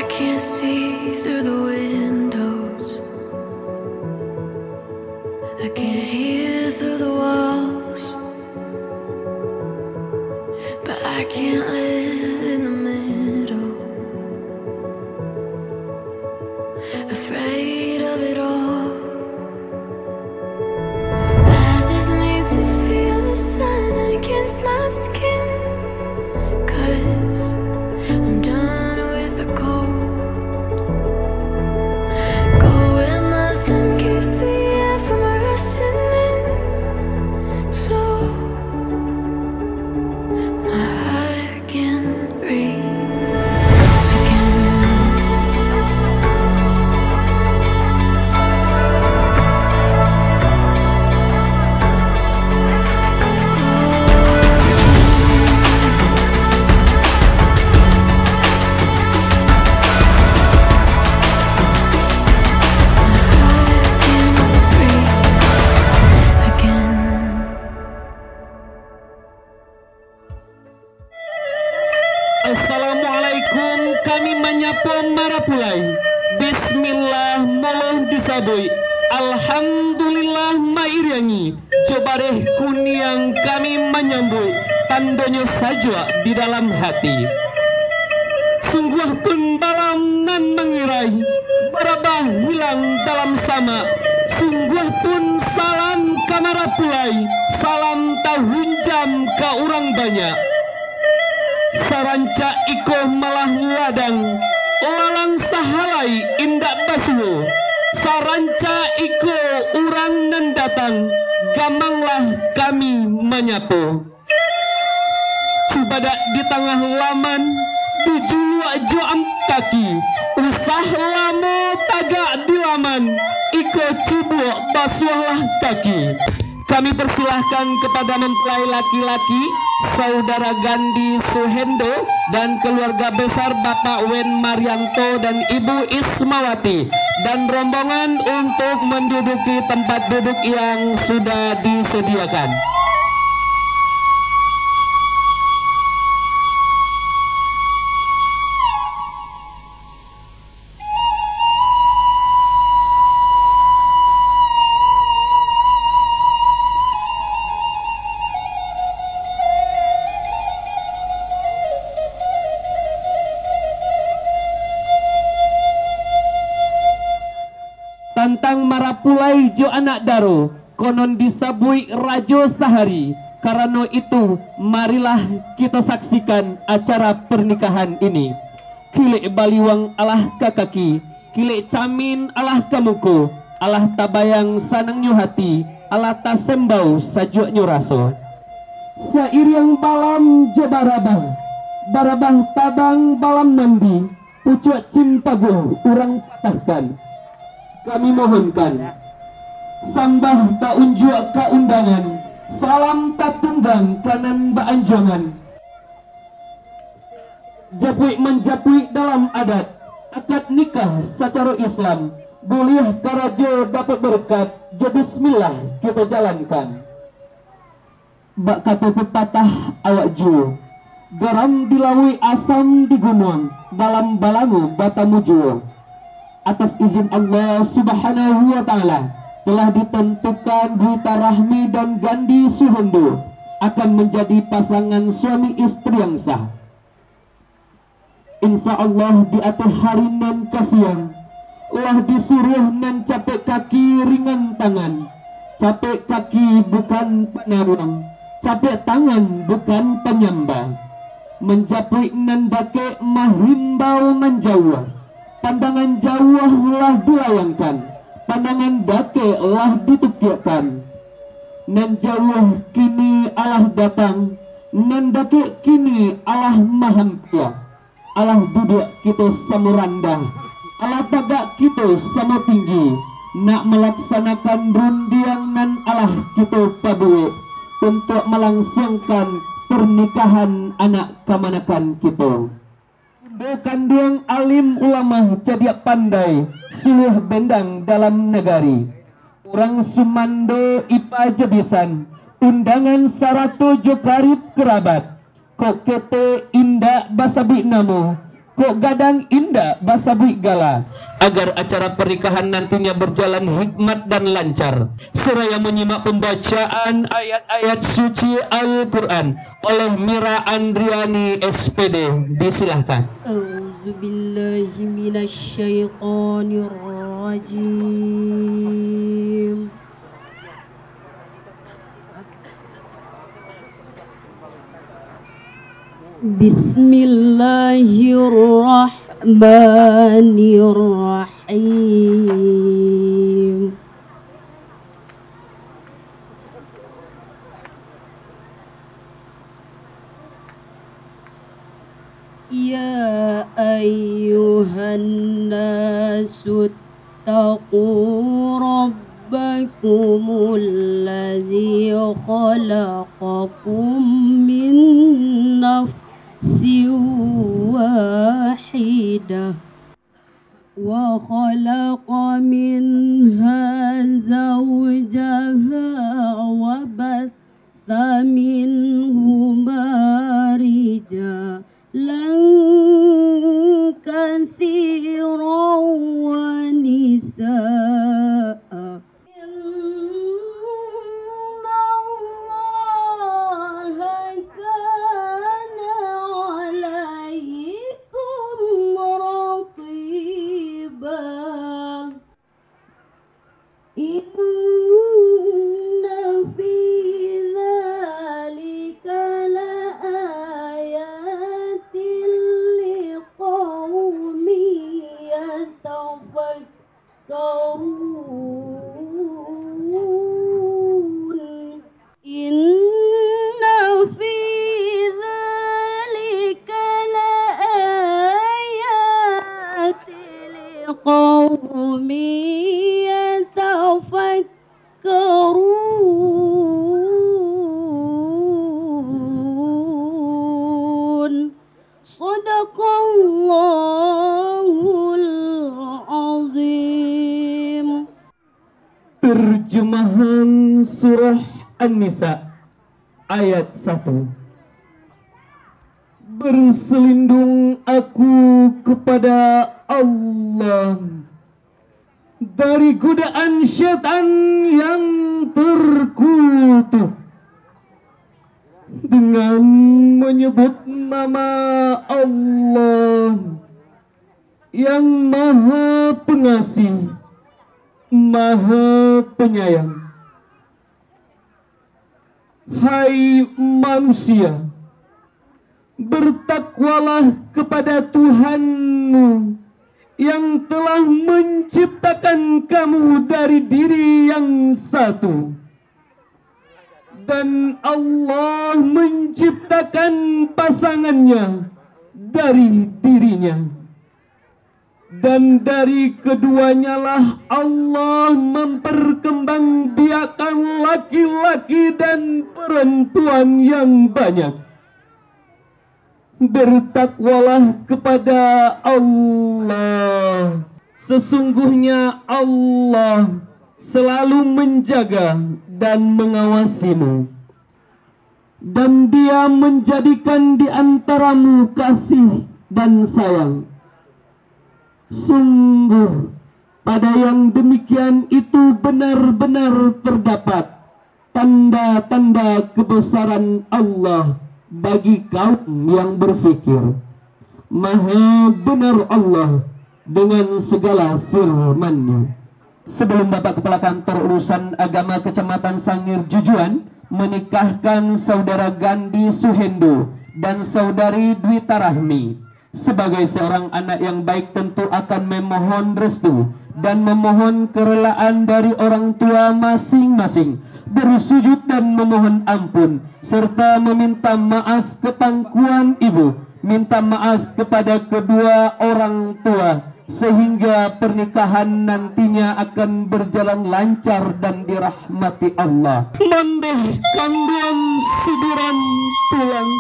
I can't see through the windows, I can't hear through the walls, but I can't live in the middle, afraid of it all. I just need to feel the sun against my skin, 'cause I'm done with the cold. Go where nothing keeps the air from rushing in, so my heart can breathe again. Assalamualaikum, kami menyapa marapulai. Bismillah moloh disabui. Alhamdulillah mairiangi. Cobareh kuniang kami menyambut tandanya saja di dalam hati. Sungguh pun balam nan mengirai, barabah hilang dalam sama. Sungguh pun salam kamarapulai, salam tahun jam ka orang banyak. Saranca iko malah ladang, lalang sahalai indak basuh. Saranca iko urang nan datang, gamanglah kami menyapu. Cubadak di tengah laman, dijuluk joam kaki. Usah lamo tagak di laman, iko cubuk basuhlah kaki. Kami persilahkan kepada mempelai laki-laki Saudara Gandhi Suhendo dan keluarga besar Bapak Wen Marianto dan Ibu Ismawati dan rombongan untuk menduduki tempat duduk yang sudah disediakan. Tantang marapulai jo anak daro, konon disabui rajo sahari. Karena itu, marilah kita saksikan acara pernikahan ini. Kilek baliwang alah kakaki, kilek camin alah kamuku, alah tabayang sanang nyuhati, alah tasembau sajuk nyuraso. Sairiang balam jo barabang, barabang tabang balam nandi, pucuk cimpago urang patahkan. Kami mohonkan sambah tak unjuk ka undangan, salam tak tunggang kanan baanjongan. Japui menjapui dalam adat, akad nikah secara Islam. Boleh karajo dapat berkat, jadi bismillah kita jalankan. Bak kata pepatah awak ju, garam dilawi asam di gunung, dalam balamu batamuju. Atas izin Allah Subhanahu wa Ta'ala telah ditentukan Rita Rahmi dan Gandhi Suhendo akan menjadi pasangan suami istri yang sah. Insya Allah diatur hari nan kasihan, lah disuruh nan capek kaki ringan tangan. Capek kaki bukan penawang, capek tangan bukan penyambang. Menjapui nan dake mahimbau menjauh. Pandangan jauh lah dilayangkan, pandangan dake lah ditukiakan. Nan jauh kini Allah datang, nan dake kini Allah mahampia. Allah duduk kita sama rendah, Allah tagak kita sama tinggi. Nak melaksanakan rundiang nan Allah kita pabuik untuk melangsungkan pernikahan anak kemanakan kita. Kandung alim ulama jadi pandai, suluh bendang dalam negari. Orang Sumando ipa jebisan, undangan saratuju karib kerabat. Kok kete indak basabi namo, kok gadang indah Anda Basabui Gala agar acara pernikahan nantinya berjalan hikmat dan lancar, seraya menyimak pembacaan ayat-ayat suci Al-Quran oleh Mira Andriani SPD. Disilahkan. A'udzubillahi minasyaitonirrajim. Bismillahirrahmanirrahim. Ya ayyuhan nasu taqu rabbakumul ladzi khalaqakum min nafsin wahidah wa khalaqa minha zawjaha wa batha minhuma rijalan katsiran wa nisaa. Sadaqallahul azim. Terjemahan surah An-Nisa ayat 1. Berselindung aku kepada Allah dari godaan syaitan yang terkutuk dengan menyebut nama Allah yang Maha Pengasih, Maha Penyayang. Hai manusia, bertakwalah kepada Tuhanmu yang telah menciptakan kamu dari diri yang satu, dan Allah menciptakan pasangannya dari dirinya, dan dari keduanya lah Allah memperkembangbiakan laki-laki dan perempuan yang banyak. Bertakwalah kepada Allah, sesungguhnya Allah selalu menjaga dan mengawasimu, dan Dia menjadikan di antaramu kasih dan sayang. Sungguh pada yang demikian itu benar-benar terdapat tanda-tanda kebesaran Allah bagi kaum yang berfikir. Maha benar Allah dengan segala firman-Nya. Sebelum Bapak Kepala Kantor Urusan Agama Kecamatan Sangir Jujuan menikahkan Saudara Gandhi Suhendo dan Saudari Dwita Rahmi, sebagai seorang anak yang baik tentu akan memohon restu dan memohon kerelaan dari orang tua masing-masing, bersujud dan memohon ampun, serta meminta maaf ke pangkuan ibu, minta maaf kepada kedua orang tua, sehingga pernikahan nantinya akan berjalan lancar dan dirahmati Allah. Mandeh kanduan siburan tulang,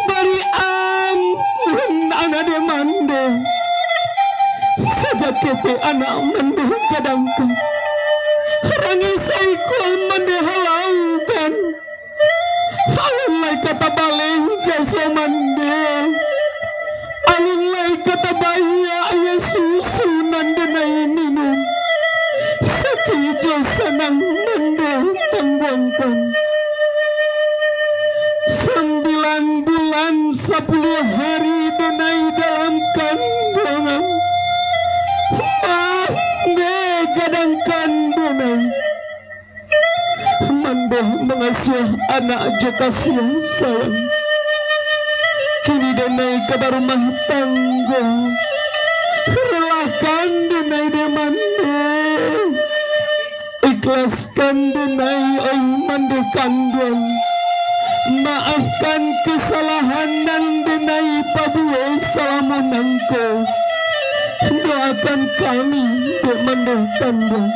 bari ampun anak de mande, sejak kete anak mande kadangkan, rangi saikul mande halaukan, alai kata baleng jasa mande, mengasuh anak jo kasih sayang. Kini denai kabar rumah tangga, relakan denai demande, ikhlaskan denai oi mande kandung, maafkan kesalahan dan denai pabuwe salamunangko. Doakan kami demande kandung,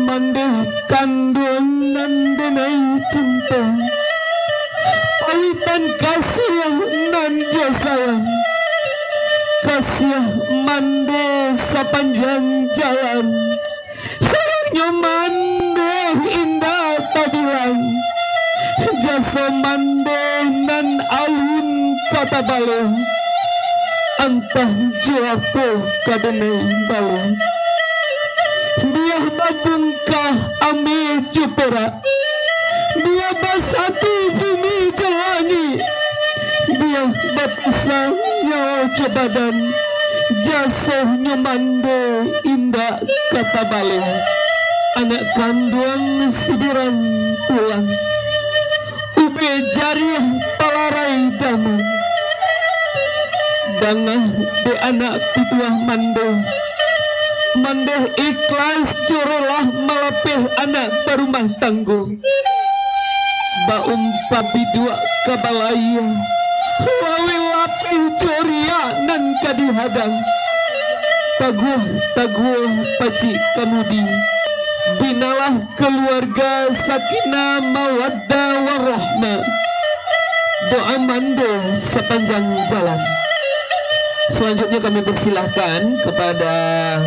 mande kandung dan denai cinta. Pawitan kasih nan jo sayang, kasih mande sepanjang jalan. Sayangnya mande indah tabilang, jasa mande nan alun kata balo. Antah jo aku kadenai balo. Dia babungkah ame cupera, dia basati bumi jalani, dia bapisang nyawa cobadan, jasahnya mande indah kata balik. Anak kandung sidiran pulang, ube jariah palarai damai, dangah de anak pituah mande, mande ikhlas jurelah melepih anak berumah tanggung. Baumpa bidua kabalaya, wawi lapih coria nan kadihadang. Taguh paci kamudi, binalah keluarga sakinah mawaddah warahmah. Doa mando sepanjang jalan. Selanjutnya kami persilahkan kepada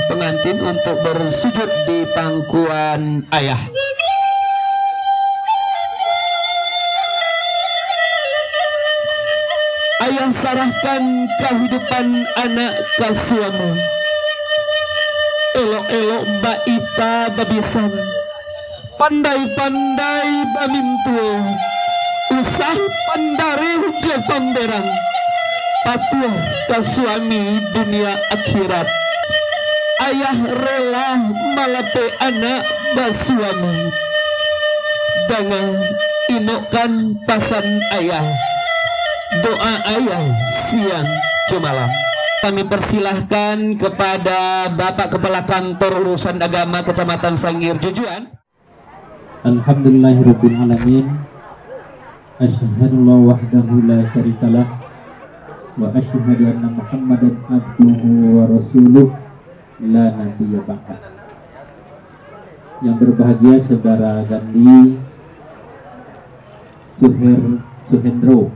pengantin untuk bersujud di pangkuan ayah. Ayah sarahkan kehidupan anak ke suami. Elok-elok mbak Ipa babisan, pandai-pandai bamintu, usah pandare je pamberang, patuh ke suami dunia akhirat. Ayah rela malape anak basuami, dengan inokkan pasan ayah. Doa ayah siang cumalam. Kami persilahkan kepada Bapak Kepala Kantor Urusan Agama Kecamatan Sangir Jujuan. Alhamdulillahirabbil alamin. Asyhadu la wahdahu la syarikalah wa asyhadu anna Muhammadan abduhu wa rasuluh la nabiyya ba'da. Yang berbahagia Saudara Gandhi Suhendro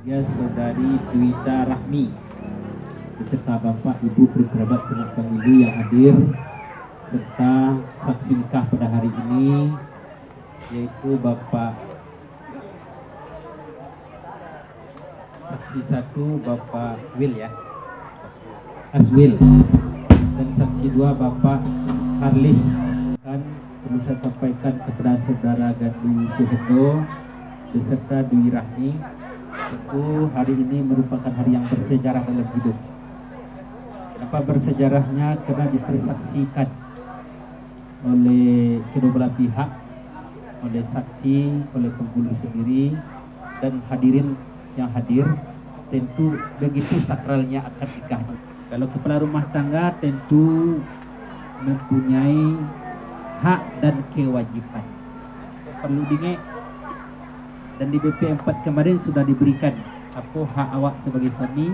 ya Saudari Dwita Rahmi beserta Bapak Ibu kerabat sanak pemilu yang hadir, serta saksi nikah pada hari ini yaitu Bapak saksi 1 Bapak Will ya, Aswil, dan saksi 2 Bapak Harlis. Kan perlu saya sampaikan kepada Saudara Gandhi Suhendro beserta Dwi Rahmi, tentu hari ini merupakan hari yang bersejarah dalam hidup. Kenapa bersejarahnya? Karena dipersaksikan oleh kedua belah pihak, oleh saksi, oleh penghulu sendiri, dan hadirin yang hadir. Tentu begitu sakralnya akad nikah. Kalau kepala rumah tangga tentu mempunyai hak dan kewajiban. Perlu diingat, dan di BP 4 kemarin sudah diberikan apa hak awak sebagai suami,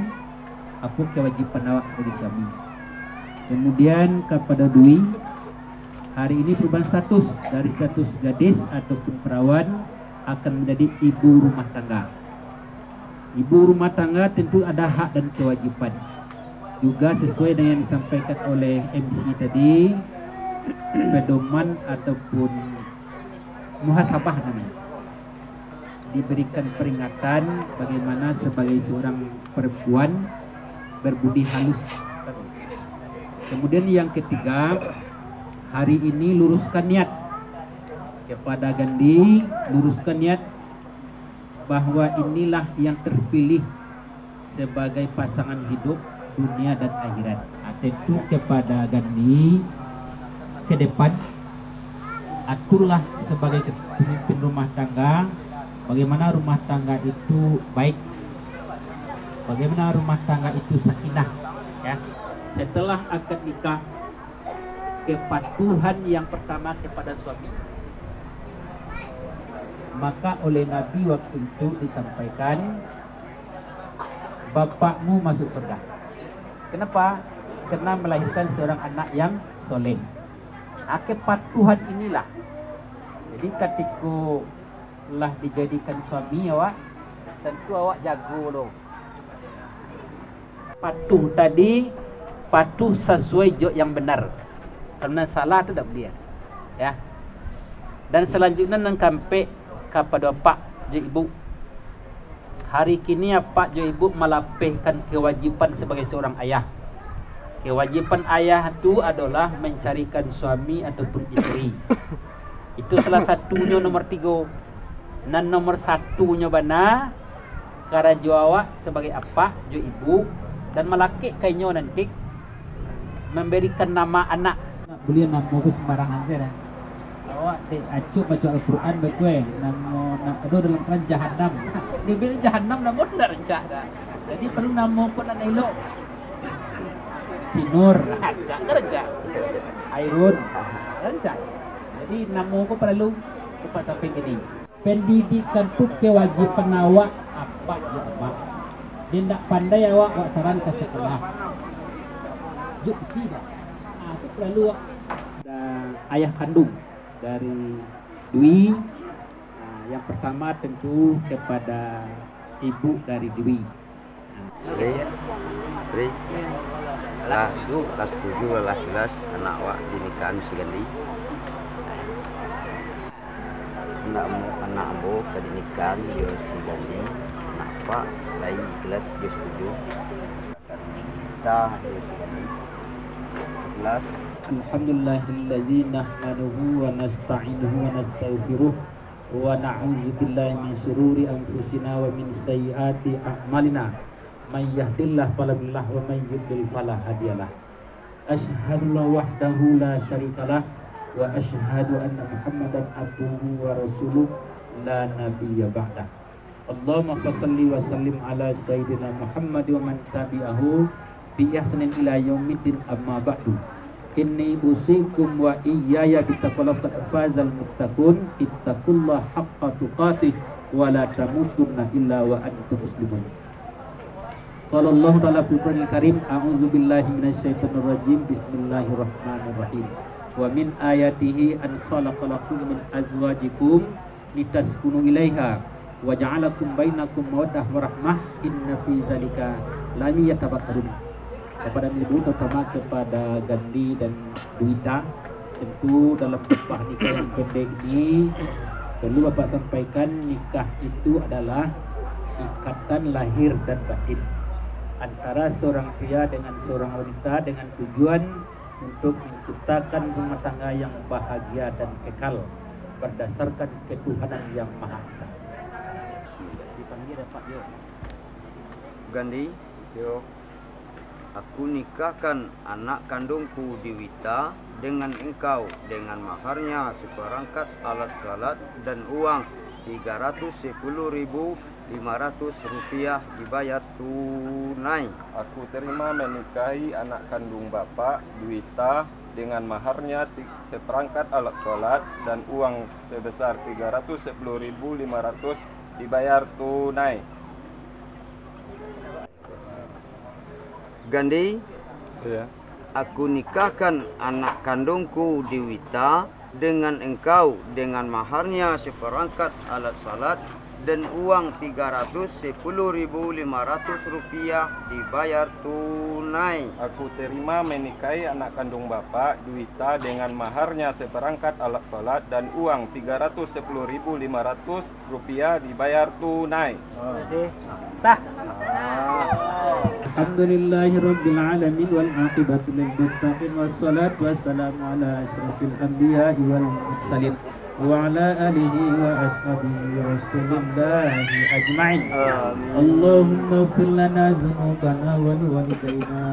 apa kewajiban awak sebagai suami. Kemudian kepada Dwi, hari ini perubahan status dari status gadis ataupun perawan akan menjadi ibu rumah tangga. Ibu rumah tangga tentu ada hak dan kewajiban. Juga sesuai dengan yang disampaikan oleh MC tadi, pedoman ataupun muhasabah namanya. Diberikan peringatan bagaimana sebagai seorang perempuan berbudi halus. Kemudian yang ketiga, hari ini luruskan niat kepada Gandhi, luruskan niat bahwa inilah yang terpilih sebagai pasangan hidup dunia dan akhirat. Tentu kepada Gandhi ke depan, aturlah sebagai pemimpin rumah tangga bagaimana rumah tangga itu baik, bagaimana rumah tangga itu sakinah, ya. Setelah akad nikah, kepatuhan yang pertama kepada suami, maka oleh Nabi waktu itu disampaikan, bapakmu masuk surga. Kenapa? Karena melahirkan seorang anak yang soleh. Kepatuhan inilah. Jadi ketika lah dijadikan suami awak, tentu awak jago loh. Patuh tadi, patuh sesuai jok yang benar. Karena salah itu tak boleh. Ya. Dan selanjutnya nang sampai kepada pak jo ibu. Hari kini pak jo ibu melapihkan kewajiban sebagai seorang ayah. Kewajiban ayah itu adalah mencarikan suami ataupun istri. Itu salah satunya nomor 3. Dan nomor 1-nya bana karena jo awak sebagai apa jo ibu dan melaki kainyo nanti memberikan nama anak. Boleh nama ke sembarangan saja. Awak acuh baca Al-Quran betul. Nama itu dalam kan Jahannam. Dia bilang Jahannam namun tidak rencah dah. Jadi perlu nama pun anak elok. Sinur, rancak, rancak. Airun, rancak. Jadi nama ko perlu cepat sampai ini. Pendidikan tu kewajiban awak apa je apa. Dia tak pandai awak saran ke sekolah. Juk tidak. Itu perlu ayah kandung dari Dwi. Yang pertama tentu kepada ibu dari Dwi. Tri, lah itu kelas 7 lah jelas anak awak dinikahan si Gandhi. Anak ambo ke dinikahan yo si Gandhi. Anak pak lai kelas 7. Kita yo si Gandhi. Kelas Alhamdulillahilladzi nahmaduhu wa nasta'inuhu wa nastaghfiruh wa na'udzu billahi min syururi anfusina wa min sayyiati a'malina. May yahdihillahu fala mudilla lahu wa may yudlil fala hadiyalah. Asyhadu la wahdahu la syarikalah wa asyhadu anna Muhammadan abduhu wa rasuluh la nabiyya ba'dah. Allahumma shalli wa sallim ala sayyidina Muhammad wa man tabi'ahu bi ihsanin ila yaumiddin amma ba'du. Inni usikum wa iyaya bittaqwallah qad fazal muttaqun ittaqullaha haqqa tuqatih wa la tamutunna illa wa antum muslimun. Qala Allah ta'ala fil Qur'anil Karim, a'udzu billahi minasyaitonir rajim, bismillahirrahmanirrahim. Wa min ayatihi an khalaqa lakum min azwajikum litaskunu ilaiha wa ja'alakum bainakum mawaddah wa rahmah inna fi dzalika lam yatafakkarun. Kepada ibu terutama kepada Gandhi dan Dwita, tentu dalam khutbah nikah yang pendek ini perlu Bapak sampaikan nikah itu adalah ikatan lahir dan batin antara seorang pria dengan seorang wanita dengan tujuan untuk menciptakan rumah tangga yang bahagia dan kekal berdasarkan ketuhanan yang Maha Esa. Dipanggil Pak Yo. Gandhi, yo. Aku nikahkan anak kandungku Dwita dengan engkau dengan maharnya seperangkat alat salat dan uang 310.500 rupiah dibayar tunai. Aku terima menikahi anak kandung Bapak Dwita dengan maharnya seperangkat alat salat dan uang sebesar 310.500 dibayar tunai. Gandhi, Ya. aku nikahkan anak kandungku Dwita dengan engkau dengan maharnya seperangkat alat salat dan uang 310.500 rupiah dibayar tunai. Aku terima menikahi anak kandung Bapak Dwita dengan maharnya seperangkat alat salat dan uang 310.500 rupiah dibayar tunai. Sah. Alhamdulillahirabbil alamin wal aqibatu lil muttaqin wassalatu wassalamu ala asyrafil anbiya'i wal mursalin وعلى آله وأصحابه رسول الله أجمعين. اللهم اغفر لنا ذنوبنا ولوالدينا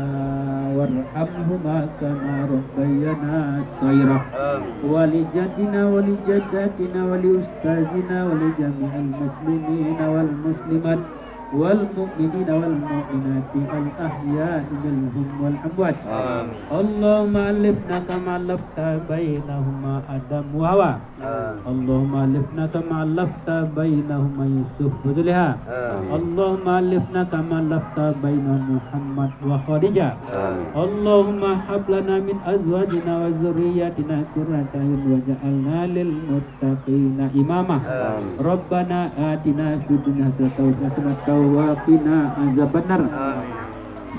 وارحمهما كما ربيانا صغيرا ولجدنا ولجداتنا ولأستاذنا ولجميع المسلمين والمسلمات والمؤمنين والمؤمنات الأحياء منهم والأموات. اللهم ألفنا كما ألفت بينهما آدم وحواء. اللهم ألفنا كما ألفت بينهما يوسف وزليخا. اللهم ألفنا كما ألفت بين محمد وخديجة. اللهم هب لنا من أزواجنا وذرياتنا قرة أعين واجعلنا للمتقين إماما. ربنا آتنا في الدنيا حسنة وقنا عذاب النار.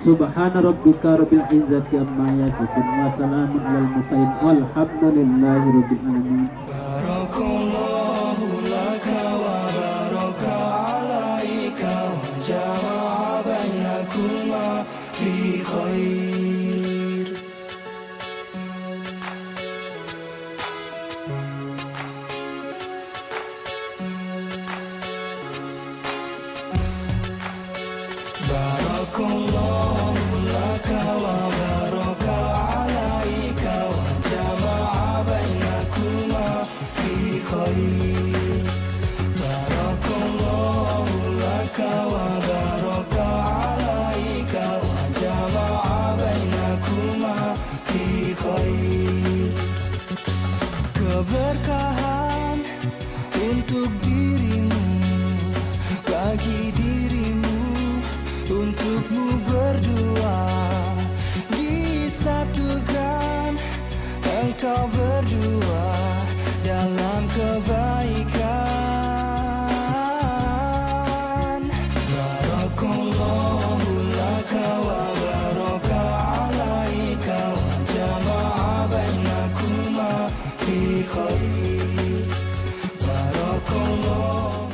سبحان ربك رب العزة عما يصفون وسلام على المرسلين والحمد لله رب العالمين. بارك الله لك وبارك عليك وجمع بينكما في خير. بارك الله لك وبارك عليك وجمع بينكما في خير. بارك الله لك وبارك عليك وجمع بينكما في خير. Keberkahan untuk dirimu, bagi dirimu, untukmu berdua, disatukan engkau berdua dalam kebaikan. Barakallahu laka wa baraka alaika wa jama'a bainakuma fi khair. Barakallahu.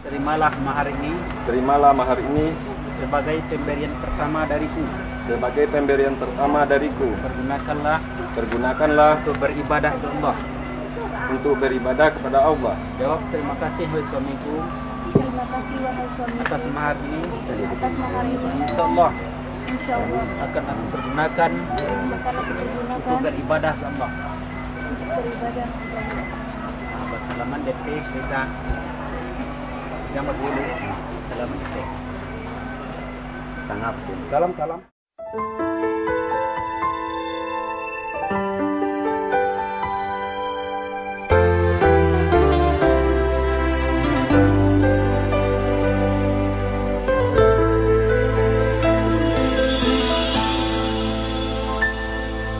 Terimalah mahar ini Terimalah mahar ini sebagai pemberian pertama dariku. sebagai pemberian pertama dariku. Pergunakanlah untuk beribadah kepada Allah. Jawab terima kasih wahai suamiku atas mahar ini. Insyaallah akan aku pergunakan untuk beribadah kepada Allah. Salaman DP kita yang berdulu. Salaman DP. Salam.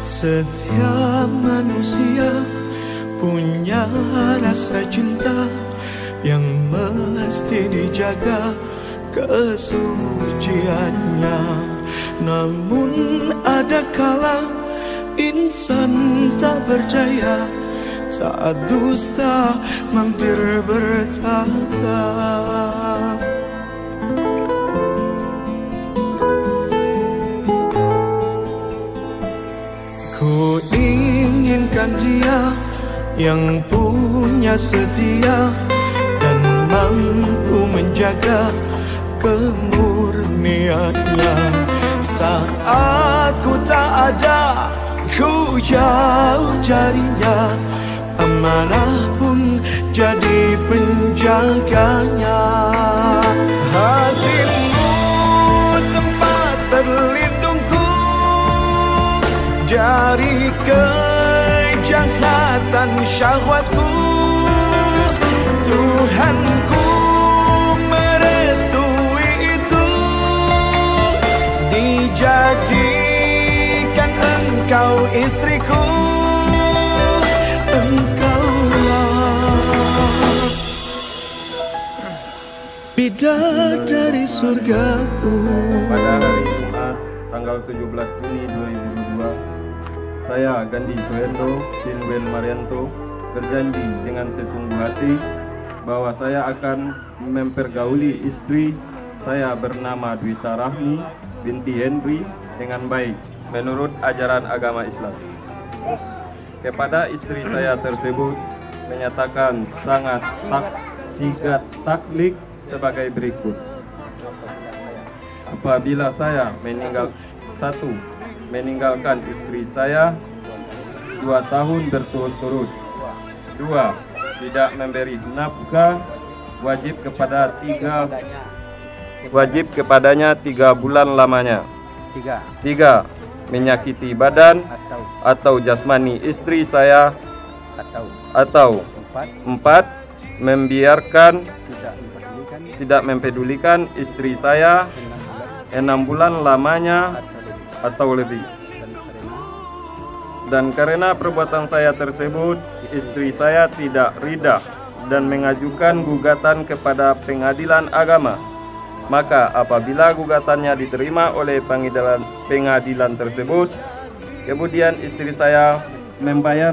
Setiap manusia punya rasa cinta yang mesti dijaga kesuciannya. Namun ada kala insan tak berdaya saat dusta mampir bertata. Ku inginkan dia yang punya setia dan mampu menjaga kemurniannya. Saat ku tak ada, ku jauh carinya, amanah pun jadi penjaganya. Hatimu tempat berlindungku dari kejahatan syahwatku. Tuhanku merestui itu, dijadikan engkau istriku. Engkaulah bidadari surgaku. Pada hari Jumat tanggal 17 Juni 2022, saya Gandhi Soendo Sinwel Marianto berjanji dengan sesungguh hati bahwa saya akan mempergauli istri saya bernama Dwita Rahmi binti Henry dengan baik menurut ajaran agama Islam. Kepada istri saya tersebut, menyatakan sangat sigat taklik sebagai berikut. Apabila saya meninggalkan istri saya 2 tahun berturut-turut. 2. Tidak memberi nafkah wajib kepadanya 3 bulan lamanya. 3. Menyakiti badan atau jasmani istri saya, atau 4. Membiarkan tidak mempedulikan istri saya 6 bulan lamanya atau lebih. Dan karena perbuatan saya tersebut, istri saya tidak ridha dan mengajukan gugatan kepada pengadilan agama. Maka apabila gugatannya diterima oleh pengadilan tersebut, kemudian istri saya membayar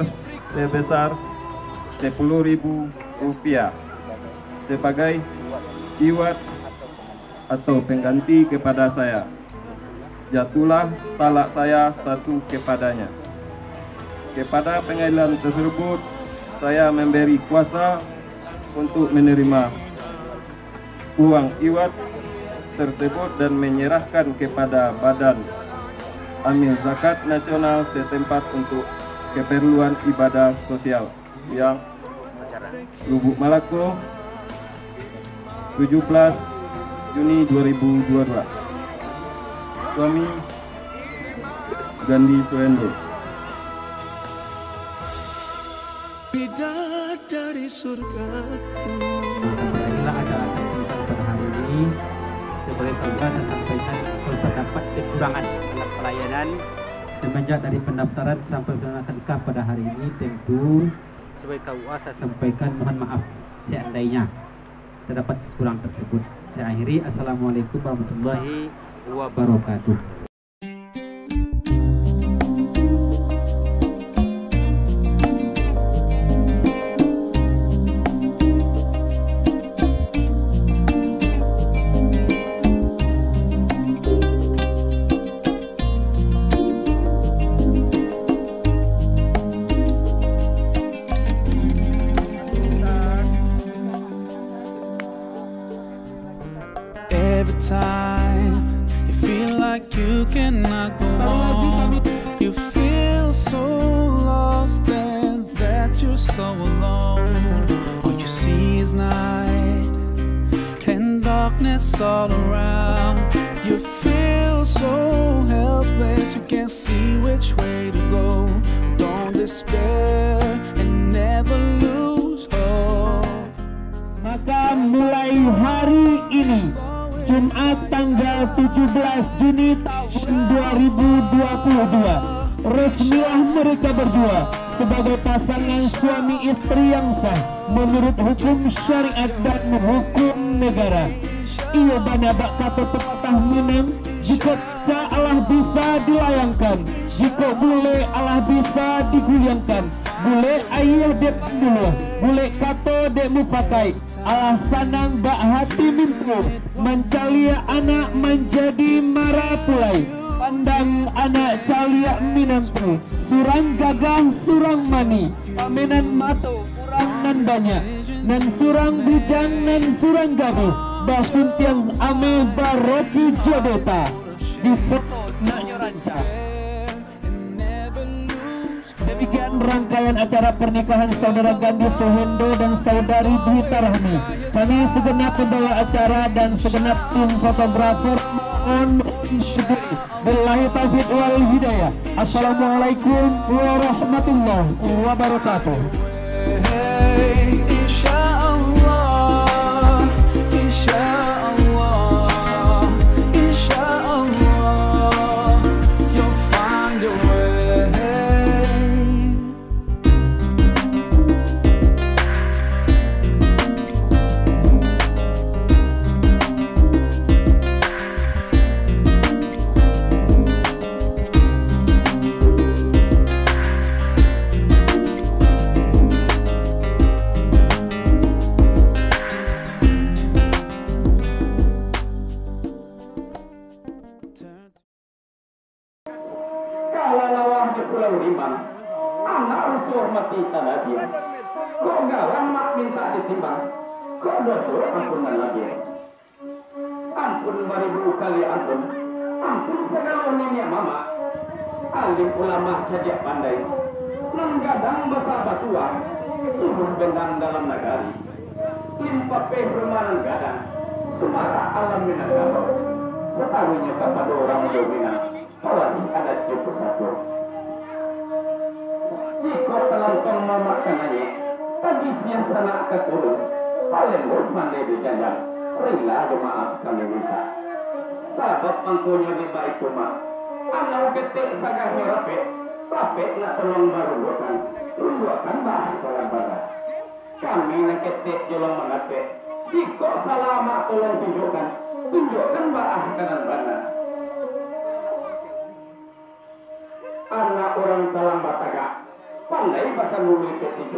sebesar Rp10.000 sebagai iwat atau pengganti kepada saya. Jatuhlah talak saya 1 kepadanya. Kepada pengadilan tersebut, saya memberi kuasa untuk menerima uang iwat tersebut dan menyerahkan kepada Badan Amil Zakat Nasional setempat untuk keperluan ibadah sosial yang Lubuk Malako, 17 Juni 2022. Suami Gandhi Soendo. Bidadari surgaku. Inilah acara pada hari ini. Sebagai kawan saya sampaikan terdapat kekurangan dalam pelayanan semenjak dari pendaftaran sampai penandatanganan nikah pada hari ini. Tentu sebagai KUA saya sampaikan mohon maaf seandainya terdapat kekurangan tersebut. Saya akhiri. Assalamualaikum warahmatullahi wabarakatuh. Every time you feel like you cannot go on, you feel so lost and that you're so alone. All you see is night and darkness all around. You feel so helpless, you can't see which way to go. Don't despair and never lose hope. Maka mulai hari ini, Jumat tanggal 17 Juni tahun 2022, resmilah mereka berdua sebagai pasangan suami istri yang sah menurut hukum syariat dan hukum negara. Ia banyak bak kata pepatah Minang, jika tak Allah bisa dilayangkan, jika boleh Allah bisa digulingkan. Boleh ayah dek dulu, boleh kata dek mupakai. Allah sanang bak hati mimpu, mencalia anak menjadi marah pulai. Pandang anak calia minampu, surang gagah surang mani, pamenan mato kurang nan banyak, nan surang bujang nan surang gabuh, basuntiang ame baroki jodota, di foto nak ranca. Demikian rangkaian acara pernikahan saudara Gandhi Soendo dan saudari Dwi Tarahmi. Kami segenap pembawa acara dan segenap tim fotografer mohon billahi taufiq wal hidayah. Assalamualaikum warahmatullahi wabarakatuh. Kalau lawah di Pulau Rimba, anak harus hormati tanah dia. Kok galang mak minta ditimbang? Kok dosa ampunan lagi? Ampun beribu kali ampun. Ampun segala uningnya mama. Alim ulama saja pandai. Nanggadang basa batuang. Suruh bendang dalam nagari. Limpa bermanan gadang. Sumara alam minangkabau. Setaruhnya kepada orang domina. Kawani adat cukup satu. Jika telangkong mama kananya. Tadi siang sana keturun. Paling mandai berjanjang. Rela jemaah kami minta. Sabab angkunya di baik rumah. Anak ketik sagahnya rapet. Rapet nak tolong baru bukan. Rubukan bahas barang-barang. Kami nak ketik jolong mengatek. Jika salama tolong tunjukkan. Tunjukkan bahas kanan banan. Anak orang dalam bataga. Pandai bahasa nulis ketik.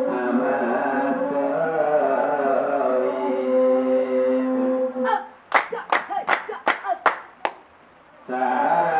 Aman Sarara